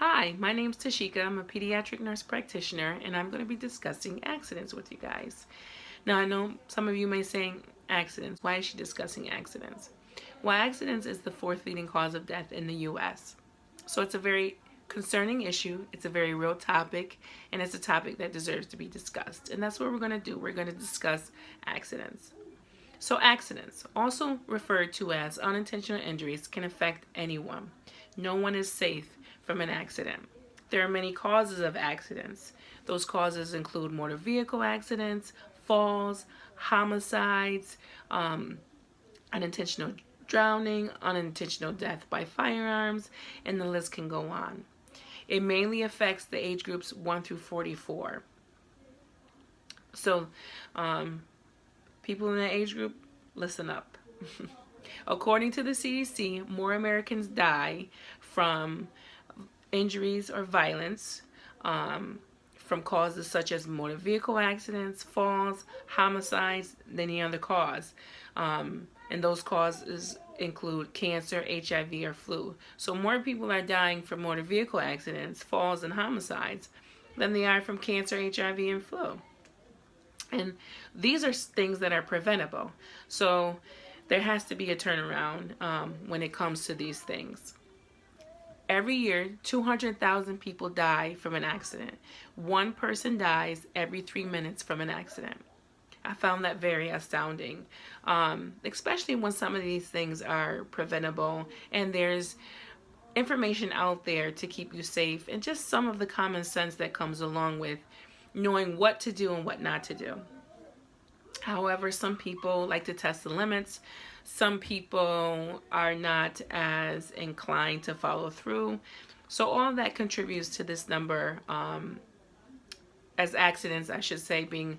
Hi, my name's Tashika. I'm a pediatric nurse practitioner, and I'm going to be discussing accidents with you guys. Now, I know some of you may say, accidents. Why is she discussing accidents? Well, accidents is the fourth leading cause of death in the U.S. So it's a very concerning issue. It's a very real topic, and it's a topic that deserves to be discussed. And that's what we're going to do. We're going to discuss accidents. So, accidents, also referred to as unintentional injuries, can affect anyone. No one is safe from an accident. There are many causes of accidents. Those causes include motor vehicle accidents, falls, homicides, unintentional drowning, unintentional death by firearms, and the list can go on. It mainly affects the age groups 1 through 44. So, people in that age group, listen up. According to the CDC, more Americans die from injuries or violence from causes such as motor vehicle accidents, falls, homicides than any other cause. And those causes include cancer, HIV, or flu. So more people are dying from motor vehicle accidents, falls, and homicides than they are from cancer, HIV, and flu. And these are things that are preventable. So there has to be a turnaround when it comes to these things. Every year, 200,000 people die from an accident. One person dies every 3 minutes from an accident. I found that very astounding, especially when some of these things are preventable and there's information out there to keep you safe and just some of the common sense that comes along with knowing what to do and what not to do. However, some people like to test the limits. Some people are not as inclined to follow through. So all that contributes to this number, as accidents, I should say, being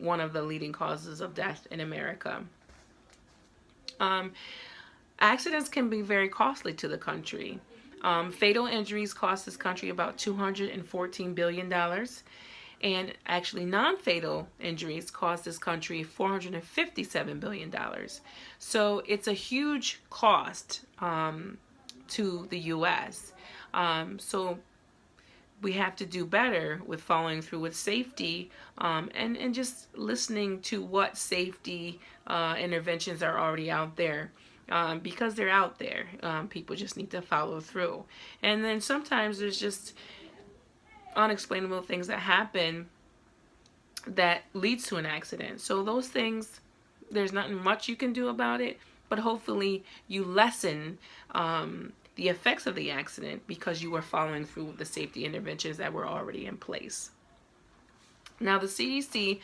one of the leading causes of death in America. Accidents can be very costly to the country. Fatal injuries cost this country about $214 billion. And actually, non-fatal injuries cost this country $457 billion. So it's a huge cost to the U.S. So we have to do better with following through with safety and just listening to what safety interventions are already out there. Because they're out there, people just need to follow through. And then sometimes there's just unexplainable things that happen that leads to an accident. So those things, there's nothing much you can do about it, but hopefully you lessen the effects of the accident because you were following through with the safety interventions that were already in place. Now the CDC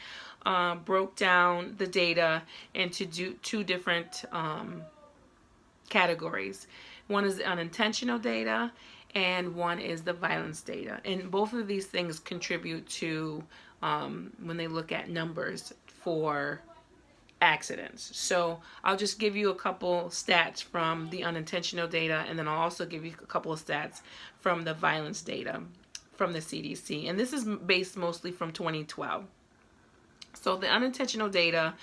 broke down the data into two different categories. One is the unintentional data and one is the violence data. And both of these things contribute to when they look at numbers for accidents. So I'll just give you a couple stats from the unintentional data, and then I'll also give you a couple of stats from the violence data from the CDC. And this is based mostly from 2012. So the unintentional data,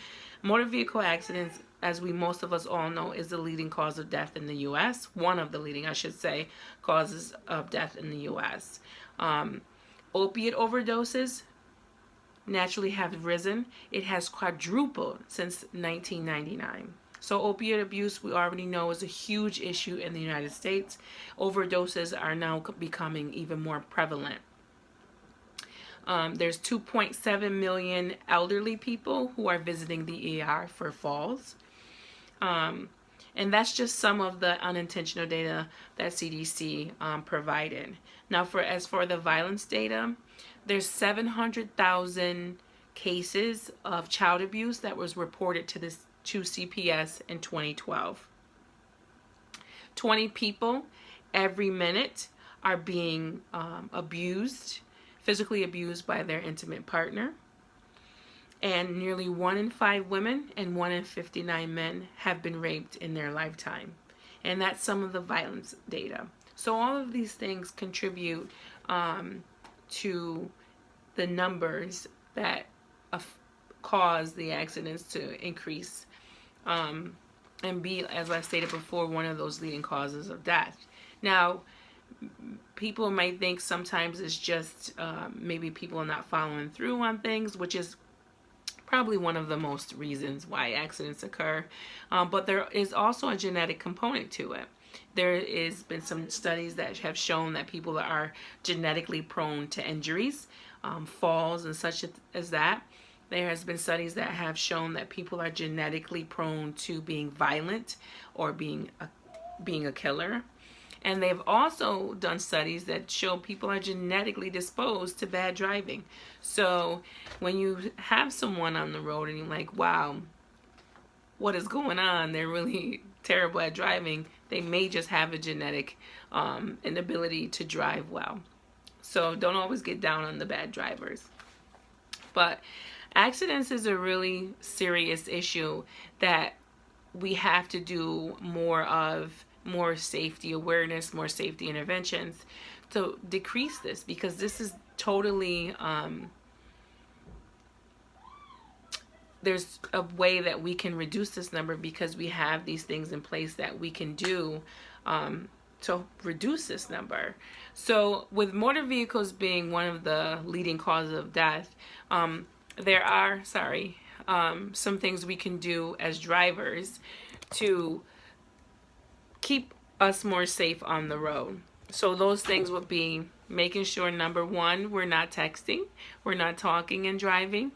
motor vehicle accidents, as most of us all know, is the leading cause of death in the U.S. One of the leading, I should say, causes of death in the U.S. Opiate overdoses naturally have risen. It has quadrupled since 1999. So opiate abuse, we already know, is a huge issue in the United States. Overdoses are now becoming even more prevalent. There's 2.7 million elderly people who are visiting the ER for falls. And that's just some of the unintentional data that CDC provided. Now, as for the violence data, there's 700,000 cases of child abuse that was reported to CPS in 2012. 20 people every minute are being physically abused by their intimate partner. And nearly 1 in 5 women and 1 in 59 men have been raped in their lifetime. And that's some of the violence data. So all of these things contribute to the numbers that cause the accidents to increase and be, as I stated before, one of those leading causes of death. Now, people might think sometimes it's just maybe people are not following through on things, which is probably one of the most reasons why accidents occur. But there is also a genetic component to it. There has been some studies that have shown that people are genetically prone to injuries, falls and such as that. There has been studies that have shown that people are genetically prone to being violent or being a killer. And they've also done studies that show people are genetically disposed to bad driving. So when you have someone on the road and you're like, wow, what is going on? They're really terrible at driving. They may just have a genetic inability to drive well. So don't always get down on the bad drivers. But accidents is a really serious issue that we have to do more safety awareness, more safety interventions to decrease this, because this is totally there's a way that we can reduce this number, because we have these things in place that we can do to reduce this number. So with motor vehicles being one of the leading causes of death, there are some things we can do as drivers to keep us more safe on the road. So those things would be making sure, number one, we're not texting, we're not talking and driving,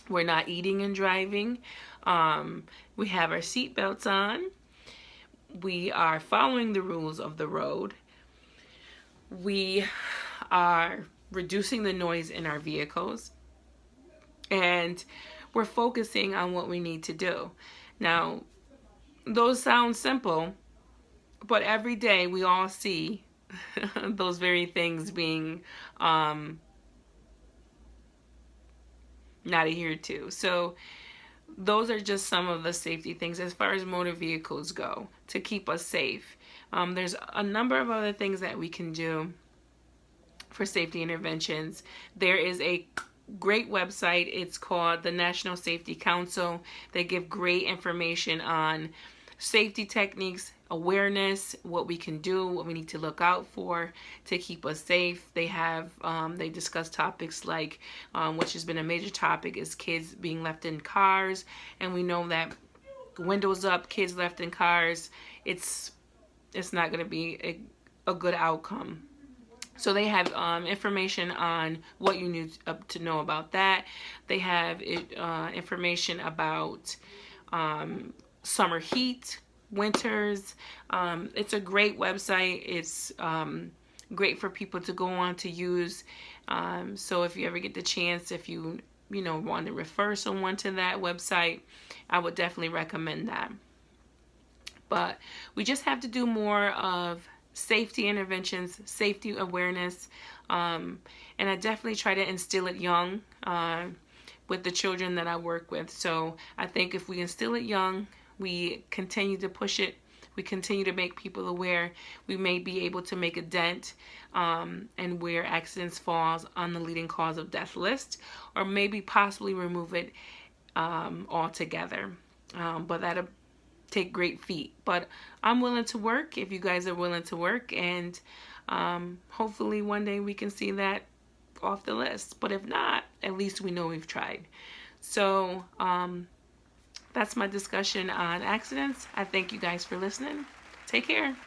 we're not eating and driving, we have our seatbelts on, we are following the rules of the road, we are reducing the noise in our vehicles, and we're focusing on what we need to do. Now, those sound simple, but every day we all see those very things being not adhered to. So those are just some of the safety things as far as motor vehicles go to keep us safe. There's a number of other things that we can do for safety interventions. There is a great website. It's called the National Safety Council. They give great information on safety techniques, awareness, what we can do, what we need to look out for to keep us safe. They have they discuss topics like which has been a major topic is kids being left in cars, and we know that windows up, kids left in cars, it's not going to be a good outcome. So they have information on what you need to know about that. They have information about summer heat, winters. It's a great website. It's great for people to go on to use. So if you ever get the chance, if you want to refer someone to that website, I would definitely recommend that. But we just have to do more of safety interventions, safety awareness, and I definitely try to instill it young with the children that I work with. So I think if we instill it young, we continue to push it, we continue to make people aware, we may be able to make a dent and where accidents falls on the leading cause of death list, or maybe possibly remove it altogether. But that'll take great feet. But I'm willing to work if you guys are willing to work, and hopefully one day we can see that off the list. But if not, at least we know we've tried. So that's my discussion on accidents. I thank you guys for listening. Take care.